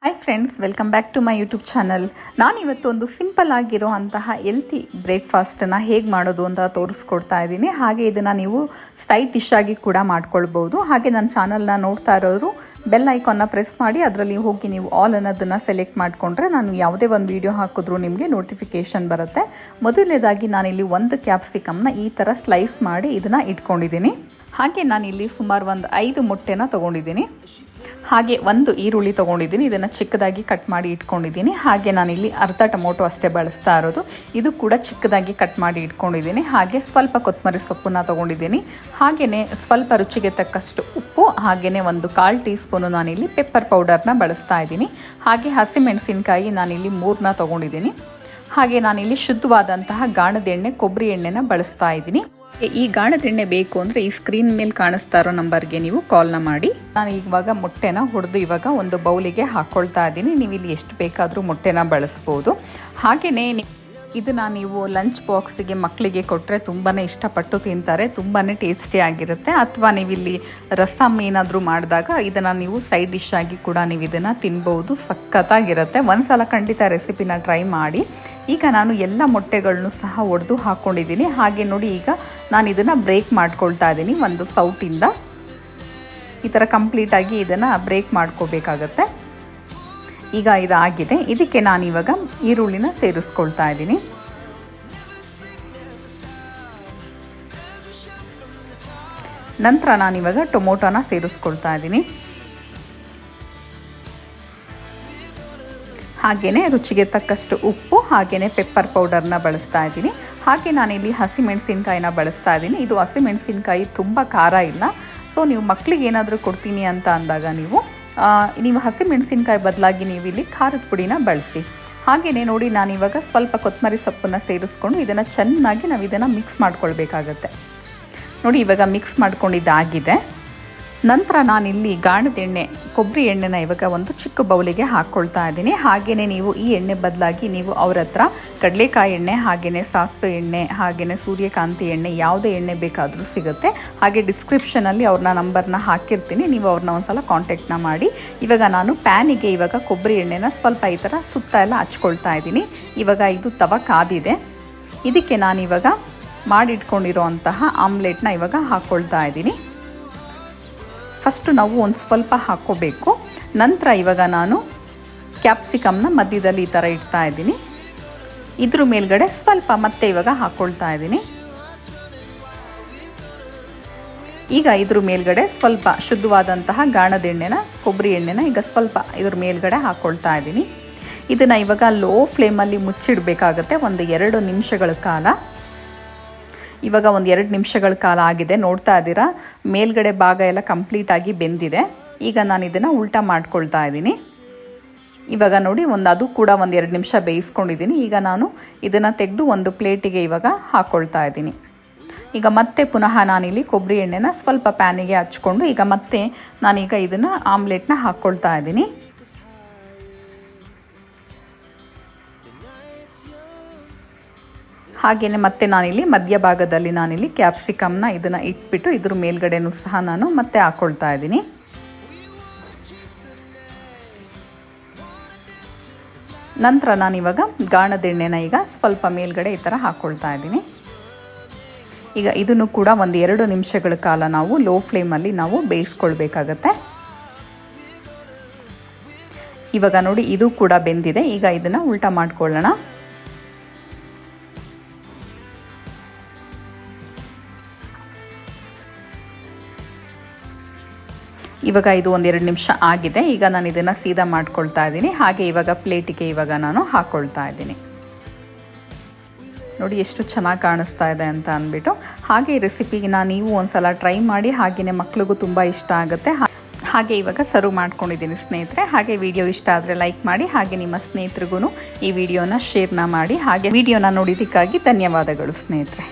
Hi friends, welcome back to my YouTube channel. ನಾನಿವತ್ತು ಒಂದು simple ಆಗಿರೋ ಅಂತಹ ಹೆಲ್ತಿ ಬ್ರೇಕ್ಫಾಸ್ಟನ್ನು ಹೇಗೆ ಮಾಡೋದು ಅಂತ ತೋರಿಸ್ಕೊಡ್ತಾ ಇದ್ದೀನಿ. ಹಾಗೆ ಇದನ್ನು ನೀವು ಸೈಡ್ ಡಿಶ್ ಆಗಿ ಕೂಡ ಮಾಡ್ಕೊಳ್ಬೋದು. ಹಾಗೆ ನನ್ನ ಚಾನಲ್ನ ನೋಡ್ತಾ ಇರೋರು ಬೆಲ್ ಐಕಾನ್ನ ಪ್ರೆಸ್ ಮಾಡಿ ಅದರಲ್ಲಿ ಹೋಗಿ ನೀವು ಆಲ್ ಅನ್ನೋದನ್ನು ಸೆಲೆಕ್ಟ್ ಮಾಡಿಕೊಂಡ್ರೆ ನಾನು ಯಾವುದೇ ಒಂದು ವೀಡಿಯೋ ಹಾಕಿದ್ರೂ ನಿಮಗೆ ನೋಟಿಫಿಕೇಷನ್ ಬರುತ್ತೆ. ಮೊದಲನೇದಾಗಿ ನಾನಿಲ್ಲಿ ಒಂದು ಕ್ಯಾಪ್ಸಿಕಮ್ನ ಈ ಥರ ಸ್ಲೈಸ್ ಮಾಡಿ ಇದನ್ನು ಇಟ್ಕೊಂಡಿದ್ದೀನಿ. ಹಾಗೆ ನಾನಿಲ್ಲಿ ಸುಮಾರು ಒಂದು 5 ಮೊಟ್ಟೆನ ತೊಗೊಂಡಿದ್ದೀನಿ. ಹಾಗೆ ಒಂದು ಈರುಳ್ಳಿ ತೊಗೊಂಡಿದ್ದೀನಿ, ಇದನ್ನು ಚಿಕ್ಕದಾಗಿ ಕಟ್ ಮಾಡಿ ಇಟ್ಕೊಂಡಿದ್ದೀನಿ. ಹಾಗೆ ನಾನಿಲ್ಲಿ ಅರ್ಧ ಟೊಮೊಟೊ ಅಷ್ಟೇ ಬಳಸ್ತಾ ಇರೋದು, ಇದು ಕೂಡ ಚಿಕ್ಕದಾಗಿ ಕಟ್ ಮಾಡಿ ಇಟ್ಕೊಂಡಿದ್ದೀನಿ. ಹಾಗೆ ಸ್ವಲ್ಪ ಕೊತ್ತಂಬರಿ ಸೊಪ್ಪನ್ನ ತೊಗೊಂಡಿದ್ದೀನಿ. ಹಾಗೆಯೇ ಸ್ವಲ್ಪ ರುಚಿಗೆ ತಕ್ಕಷ್ಟು ಉಪ್ಪು, ಹಾಗೆಯೇ ಒಂದು 1/4 ಟೀ ಸ್ಪೂನು ನಾನಿಲ್ಲಿ ಪೆಪ್ಪರ್ ಪೌಡರ್ನ ಬಳಸ್ತಾ ಇದ್ದೀನಿ. ಹಾಗೆ ಹಸಿಮೆಣಸಿನ್ಕಾಯಿ ನಾನಿಲ್ಲಿ 3ನ ತೊಗೊಂಡಿದ್ದೀನಿ. ಹಾಗೆ ನಾನಿಲ್ಲಿ ಶುದ್ಧವಾದಂತಹ ಗಾಣದ ಎಣ್ಣೆ, ಕೊಬ್ಬರಿ ಎಣ್ಣೆನ ಬಳಸ್ತಾ ಇದ್ದೀನಿ. ಈ ಗಾಣದ ಎಣ್ಣೆ ಬೇಕು ಅಂದರೆ ಈ ಸ್ಕ್ರೀನ್ ಮೇಲೆ ಕಾಣಿಸ್ತಾ ಇರೋ ನಂಬರ್ಗೆ ನೀವು ಕಾಲ್ನ ಮಾಡಿ. ನಾನು ಇವಾಗ ಮೊಟ್ಟೆನ ಹೊಡೆದು ಇವಾಗ ಒಂದು ಬೌಲಿಗೆ ಹಾಕ್ಕೊಳ್ತಾ ಇದ್ದೀನಿ. ನೀವು ಇಲ್ಲಿ ಎಷ್ಟು ಬೇಕಾದರೂ ಮೊಟ್ಟೆನ ಬಳಸ್ಬೋದು. ಹಾಗೆಯೇ ಇದನ್ನು ನೀವು ಲಂಚ್ ಬಾಕ್ಸಿಗೆ ಮಕ್ಕಳಿಗೆ ಕೊಟ್ಟರೆ ತುಂಬಾ ಇಷ್ಟಪಟ್ಟು ತಿಂತಾರೆ, ತುಂಬಾ ಟೇಸ್ಟಿ ಆಗಿರುತ್ತೆ. ಅಥವಾ ನೀವಿಲ್ಲಿ ರಸಮ್ ಏನಾದರೂ ಮಾಡಿದಾಗ ಇದನ್ನು ನೀವು ಸೈಡ್ ಡಿಶ್ ಆಗಿ ಕೂಡ ನೀವು ಇದನ್ನು ತಿನ್ಬೋದು, ಸಖತ್ತಾಗಿರುತ್ತೆ. ಒಂದ್ಸಲ ಖಂಡಿತ ರೆಸಿಪಿನ ಟ್ರೈ ಮಾಡಿ. ಈಗ ನಾನು ಎಲ್ಲ ಮೊಟ್ಟೆಗಳನ್ನು ಸಹ ಒಡೆದು ಹಾಕ್ಕೊಂಡಿದ್ದೀನಿ. ಹಾಗೆ ನೋಡಿ, ಈಗ ನಾನು ಇದನ್ನು ಬ್ರೇಕ್ ಮಾಡ್ಕೊಳ್ತಾ ಇದ್ದೀನಿ ಒಂದು ಸೌಟಿಂದ. ಈ ಥರ ಕಂಪ್ಲೀಟಾಗಿ ಇದನ್ನು ಬ್ರೇಕ್ ಮಾಡ್ಕೋಬೇಕಾಗತ್ತೆ. ಈಗ ಇದಾಗಿದೆ. ಇದಕ್ಕೆ ನಾನಿವಾಗ ಈರುಳ್ಳಿನ ಸೇರಿಸ್ಕೊಳ್ತಾ ಇದ್ದೀನಿ. ನಂತರ ನಾನಿವಾಗ ಟೊಮೊಟೊನ ಸೇರಿಸ್ಕೊಳ್ತಾ ಇದ್ದೀನಿ. ಹಾಗೆಯೇ ರುಚಿಗೆ ತಕ್ಕಷ್ಟು ಉಪ್ಪು, ಹಾಗೆಯೇ ಪೆಪ್ಪರ್ ಪೌಡರ್ನ ಬಳಸ್ತಾ ಇದ್ದೀನಿ. ಹಾಗೆ ನಾನಿಲ್ಲಿ ಹಸಿಮೆಣಸಿನ್ಕಾಯಿನ ಬಳಸ್ತಾ ಇದ್ದೀನಿ. ಇದು ಹಸಿಮೆಣಸಿನ್ಕಾಯಿ ತುಂಬ ಖಾರ ಇಲ್ಲ. ಸೊ ನೀವು ಮಕ್ಕಳಿಗೆ ಏನಾದರೂ ಕೊಡ್ತೀನಿ ಅಂತ ಅಂದಾಗ ನೀವು ಹಸಿಮೆಣಸಿನ್ಕಾಯಿ ಬದಲಾಗಿ ನೀವು ಇಲ್ಲಿ ಖಾರದ ಪುಡಿನ ಬಳಸಿ. ಹಾಗೆಯೇ ನೋಡಿ, ನಾನಿವಾಗ ಸ್ವಲ್ಪ ಕೊತ್ತಂಬರಿ ಸೊಪ್ಪನ್ನು ಸೇರಿಸ್ಕೊಂಡು ಇದನ್ನು ಚೆನ್ನಾಗಿ ನಾವು ಇದನ್ನು ಮಿಕ್ಸ್ ಮಾಡ್ಕೊಳ್ಬೇಕಾಗತ್ತೆ. ನೋಡಿ, ಇವಾಗ ಮಿಕ್ಸ್ ಮಾಡ್ಕೊಂಡಿದ್ದಾಗಿದೆ. ನಂತರ ನಾನಿಲ್ಲಿ ಗಾಣದ ಎಣ್ಣೆ, ಕೊಬ್ಬರಿ ಎಣ್ಣೆನ ಇವಾಗ ಒಂದು ಚಿಕ್ಕ ಬೌಲಿಗೆ ಹಾಕ್ಕೊಳ್ತಾ ಇದ್ದೀನಿ. ಹಾಗೆಯೇ ನೀವು ಈ ಎಣ್ಣೆ ಬದಲಾಗಿ ನೀವು ಅವ್ರ ಹತ್ರ ಕಡಲೆಕಾಯಿ ಎಣ್ಣೆ, ಹಾಗೆಯೇ ಸಾಸಿವೆ ಎಣ್ಣೆ, ಹಾಗೆಯೇ ಸೂರ್ಯಕಾಂತಿ ಎಣ್ಣೆ, ಯಾವುದೇ ಎಣ್ಣೆ ಬೇಕಾದರೂ ಸಿಗುತ್ತೆ. ಹಾಗೆ ಡಿಸ್ಕ್ರಿಪ್ಷನಲ್ಲಿ ಅವ್ರನ್ನ ನಂಬರ್ನ ಹಾಕಿರ್ತೀನಿ, ನೀವು ಅವ್ರನ್ನ ಒಂದ್ಸಲ ಕಾಂಟ್ಯಾಕ್ಟ್ನ ಮಾಡಿ. ಇವಾಗ ನಾನು ಪ್ಯಾನಿಗೆ ಇವಾಗ ಕೊಬ್ಬರಿ ಎಣ್ಣೆನ ಸ್ವಲ್ಪ ಈ ಥರ ಸುತ್ತ ಎಲ್ಲ ಹಚ್ಕೊಳ್ತಾ ಇದ್ದೀನಿ. ಇವಾಗ ಇದು ತವ ಕಾದಿದೆ. ಇದಕ್ಕೆ ನಾನಿವಾಗ ಮಾಡಿಟ್ಕೊಂಡಿರೋ ಅಂತಹ ಆಮ್ಲೆಟ್ನ ಇವಾಗ ಹಾಕ್ಕೊಳ್ತಾ ಇದ್ದೀನಿ. ಫಸ್ಟು ನಾವು ಒಂದು ಸ್ವಲ್ಪ ಹಾಕ್ಕೋಬೇಕು. ನಂತರ ಇವಾಗ ನಾನು ಕ್ಯಾಪ್ಸಿಕಮ್ನ ಮಧ್ಯದಲ್ಲಿ ಈ ಥರ ಇಡ್ತಾ ಇದ್ದೀನಿ. ಇದ್ರ ಮೇಲ್ಗಡೆ ಸ್ವಲ್ಪ ಮತ್ತೆ ಇವಾಗ ಹಾಕ್ಕೊಳ್ತಾ ಇದ್ದೀನಿ. ಈಗ ಇದ್ರ ಮೇಲ್ಗಡೆ ಸ್ವಲ್ಪ ಶುದ್ಧವಾದಂತಹ ಗಾಣದ ಎಣ್ಣೆನ, ಕೊಬ್ಬರಿ ಎಣ್ಣೆನ ಈಗ ಸ್ವಲ್ಪ ಇದ್ರ ಮೇಲ್ಗಡೆ ಹಾಕ್ಕೊಳ್ತಾ ಇದ್ದೀನಿ. ಇದನ್ನು ಇವಾಗ ಲೋ ಫ್ಲೇಮಲ್ಲಿ ಮುಚ್ಚಿಡಬೇಕಾಗತ್ತೆ ಒಂದು 2 ನಿಮಿಷಗಳ ಕಾಲ. ಇವಾಗ ಒಂದು 2 ನಿಮಿಷಗಳ ಕಾಲ ಆಗಿದೆ. ನೋಡ್ತಾ ಇದ್ದೀರಾ, ಮೇಲ್ಗಡೆ ಭಾಗ ಎಲ್ಲ ಕಂಪ್ಲೀಟಾಗಿ ಬೆಂದಿದೆ. ಈಗ ನಾನು ಇದನ್ನು ಉಲ್ಟಾ ಮಾಡ್ಕೊಳ್ತಾ ಇದ್ದೀನಿ. ಇವಾಗ ನೋಡಿ, ಅದು ಕೂಡ ಒಂದು 2 ನಿಮಿಷ ಬೇಯಿಸ್ಕೊಂಡಿದ್ದೀನಿ. ಈಗ ನಾನು ಇದನ್ನು ತೆಗೆದು ಒಂದು ಪ್ಲೇಟಿಗೆ ಇವಾಗ ಹಾಕ್ಕೊಳ್ತಾ ಇದ್ದೀನಿ. ಈಗ ಮತ್ತೆ ಪುನಃ ನಾನಿಲ್ಲಿ ಕೊಬ್ಬರಿ ಎಣ್ಣೆನ ಸ್ವಲ್ಪ ಪ್ಯಾನಿಗೆ ಹಚ್ಕೊಂಡು ಈಗ ಮತ್ತೆ ನಾನೀಗ ಇದನ್ನು ಆಮ್ಲೆಟ್ನ ಹಾಕ್ಕೊಳ್ತಾ ಇದ್ದೀನಿ. ಹಾಗೆಯೇ ಮತ್ತೆ ನಾನಿಲ್ಲಿ ಮಧ್ಯಭಾಗದಲ್ಲಿ ನಾನಿಲ್ಲಿ ಕ್ಯಾಪ್ಸಿಕಮ್ನ ಇದನ್ನು ಇಟ್ಬಿಟ್ಟು ಇದ್ರ ಮೇಲ್ಗಡೆನೂ ಸಹ ನಾನು ಮತ್ತೆ ಹಾಕ್ಕೊಳ್ತಾ ಇದ್ದೀನಿ. ನಂತರ ನಾನಿವಾಗ ಗಾಣದ ಎಣ್ಣೆನ ಈಗ ಸ್ವಲ್ಪ ಮೇಲ್ಗಡೆ ಈ ಥರ ಹಾಕ್ಕೊಳ್ತಾ ಇದ್ದೀನಿ. ಈಗ ಇದನ್ನು ಕೂಡ ಒಂದು 2 ನಿಮಿಷಗಳ ಕಾಲ ನಾವು ಲೋ ಫ್ಲೇಮಲ್ಲಿ ನಾವು ಬೇಯಿಸ್ಕೊಳ್ಬೇಕಾಗತ್ತೆ. ಇವಾಗ ನೋಡಿ, ಇದು ಕೂಡ ಬೆಂದಿದೆ. ಈಗ ಇದನ್ನು ಉಲ್ಟಾ ಮಾಡ್ಕೊಳ್ಳೋಣ. ಇವಾಗ ಇದು ಒಂದು 2 ನಿಮಿಷ ಆಗಿದೆ. ಈಗ ನಾನು ಇದನ್ನು ಸೀದಾ ಮಾಡ್ಕೊಳ್ತಾ ಇದ್ದೀನಿ. ಹಾಗೆ ಇವಾಗ ಪ್ಲೇಟಿಗೆ ಇವಾಗ ನಾನು ಹಾಕ್ಕೊಳ್ತಾ ಇದ್ದೀನಿ. ನೋಡಿ ಎಷ್ಟು ಚೆನ್ನಾಗಿ ಕಾಣಿಸ್ತಾ ಇದೆ ಅಂತ ಅಂದ್ಬಿಟ್ಟು. ಹಾಗೆ ಈ ರೆಸಿಪಿನ ನೀವು ಒಂದ್ಸಲ ಟ್ರೈ ಮಾಡಿ. ಹಾಗೆಯೇ ಮಕ್ಳಿಗೂ ತುಂಬ ಇಷ್ಟ ಆಗುತ್ತೆ. ಹಾಗೆ ಇವಾಗ ಸರ್ವ್ ಮಾಡ್ಕೊಂಡಿದ್ದೀನಿ ಸ್ನೇಹಿತರೆ. ಹಾಗೆ ವಿಡಿಯೋ ಇಷ್ಟ ಆದರೆ ಲೈಕ್ ಮಾಡಿ. ಹಾಗೆ ನಿಮ್ಮ ಸ್ನೇಹಿತರಿಗೂ ಈ ವಿಡಿಯೋನ ಶೇರ್ನ ಮಾಡಿ. ಹಾಗೆ ವಿಡಿಯೋನ ನೋಡಿದ್ದಕ್ಕಾಗಿ ಧನ್ಯವಾದಗಳು ಸ್ನೇಹಿತರೆ.